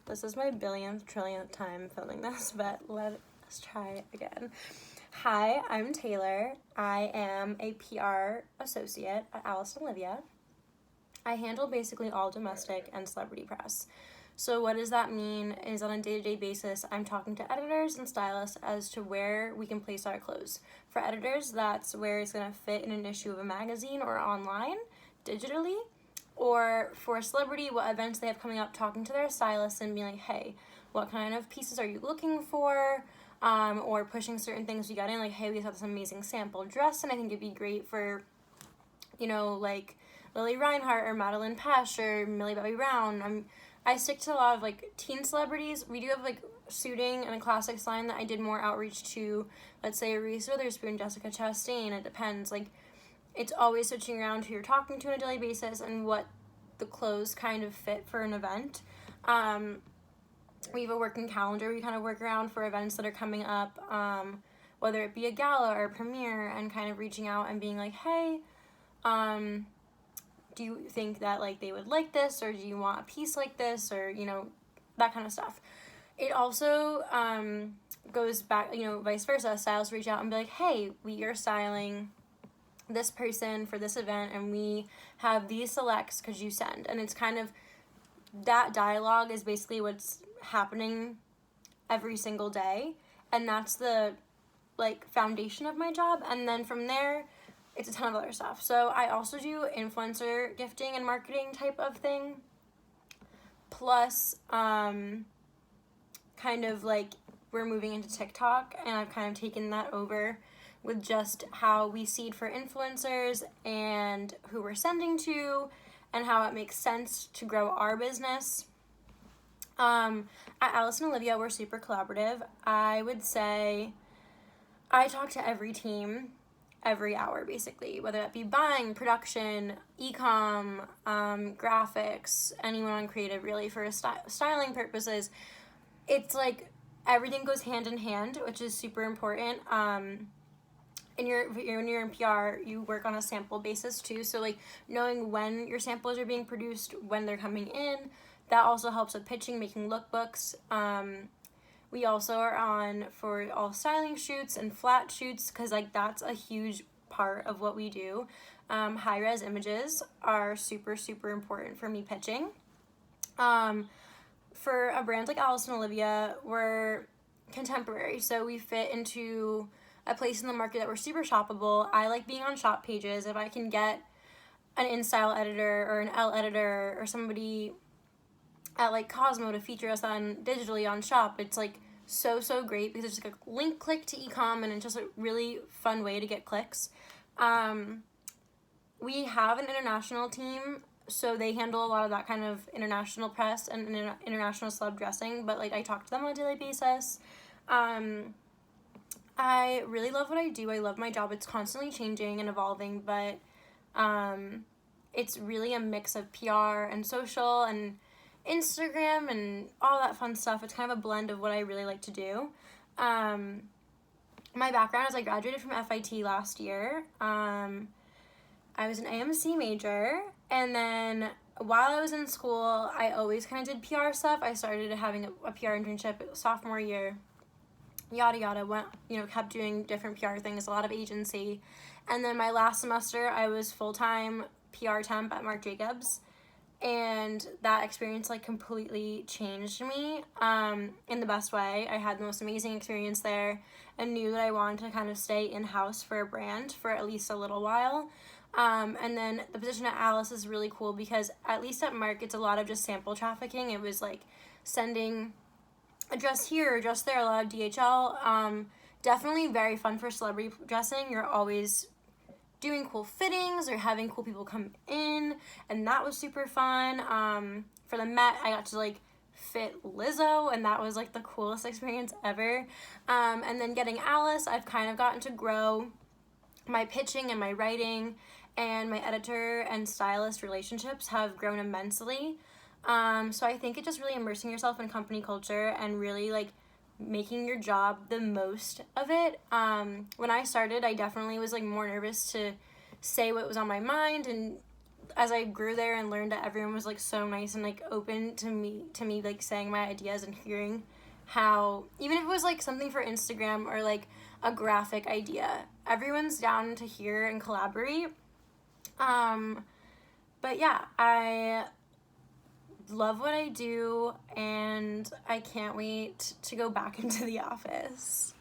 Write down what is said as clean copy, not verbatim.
This is my billionth, trillionth time filming this, but let's try again. Hi, I'm Taylor. I am a PR associate at Alice & Olivia. I handle basically all domestic and celebrity press. So what does that mean is on a day-to-day basis, I'm talking to editors and stylists as to where we can place our clothes. For editors, that's where it's going to fit in an issue of a magazine or online, digitally. Or for a celebrity, what events they have coming up, talking to their stylists and being like, hey, what kind of pieces are you looking for? Or pushing certain things we got in, like, hey, we just got this amazing sample dress, and I think it'd be great for, like Lily Reinhart or Madeline Pesh or Millie Bobby Brown. I stick to a lot of like teen celebrities. We do have like suiting and a classics line that I did more outreach to, let's say Reese Witherspoon, Jessica Chastain. It depends. Like, it's always switching around who you're talking to on a daily basis and what the clothes kind of fit for an event. We have a working calendar we kind of work around for events that are coming up, whether it be a gala or a premiere, and kind of reaching out and being like, hey, do you think that like they would like this, or do you want a piece like this, or that kind of stuff. It also goes back, vice versa. Stylists reach out and be like, hey, we are styling this person for this event and we have these selects, could you send? And it's kind of, that dialogue is basically what's happening every single day, and that's the like foundation of my job. And then from there, it's a ton of other stuff. So I also do influencer gifting and marketing type of thing, plus kind of like we're moving into TikTok, and I've kind of taken that over with just how we seed for influencers and who we're sending to and how it makes sense to grow our business. At Alice & Olivia, we're super collaborative. I would say I talk to every team every hour, basically, whether that be buying, production, e-com, graphics, anyone on creative, really, for styling purposes. It's like everything goes hand in hand, which is super important. When you're in PR, you work on a sample basis too. So like knowing when your samples are being produced, when they're coming in, that also helps with pitching, making lookbooks. We also are on for all styling shoots and flat shoots, because like that's a huge part of what we do. High res images are super, super important for me pitching. For a brand like Alice & Olivia, we're contemporary, so we fit into a place in the market that we're super shoppable. I like being on shop pages. If I can get an InStyle editor or an Elle editor or somebody at like Cosmo to feature us on digitally on shop, it's like so great, because it's just like a link click to e-com, and it's just a really fun way to get clicks. We have an international team, so they handle a lot of that kind of international press and international celeb dressing, but like I talk to them on a daily basis. I really love what I do. I love my job. It's constantly changing and evolving, but it's really a mix of PR and social and Instagram and all that fun stuff. It's kind of a blend of what I really like to do. My background is I graduated from FIT last year. I was an AMC major, and then while I was in school, I always kind of did PR stuff. I started having a PR internship sophomore year. Yada yada, kept doing different PR things, a lot of agency. And then my last semester, I was full-time PR temp at Marc Jacobs, and that experience like completely changed me in the best way. I had the most amazing experience there and knew that I wanted to kind of stay in-house for a brand for at least a little while. And then the position at Alice is really cool, because at least at Marc, it's a lot of just sample trafficking. It was like sending a dress here or dress there, a lot of DHL. Definitely very fun for celebrity dressing. You're always doing cool fittings or having cool people come in, and that was super fun. For the Met, I got to like fit Lizzo, and that was like the coolest experience ever. And then getting Alice, I've kind of gotten to grow my pitching and my writing, and my editor and stylist relationships have grown immensely. So I think it's just really immersing yourself in company culture and really like making your job the most of it. When I started, I definitely was like more nervous to say what was on my mind and as I grew there and learned that everyone was like so nice and like open to me like saying my ideas and hearing how, even if it was like something for Instagram or like a graphic idea, everyone's down to hear and collaborate. But yeah, I love what I do and I can't wait to go back into the office.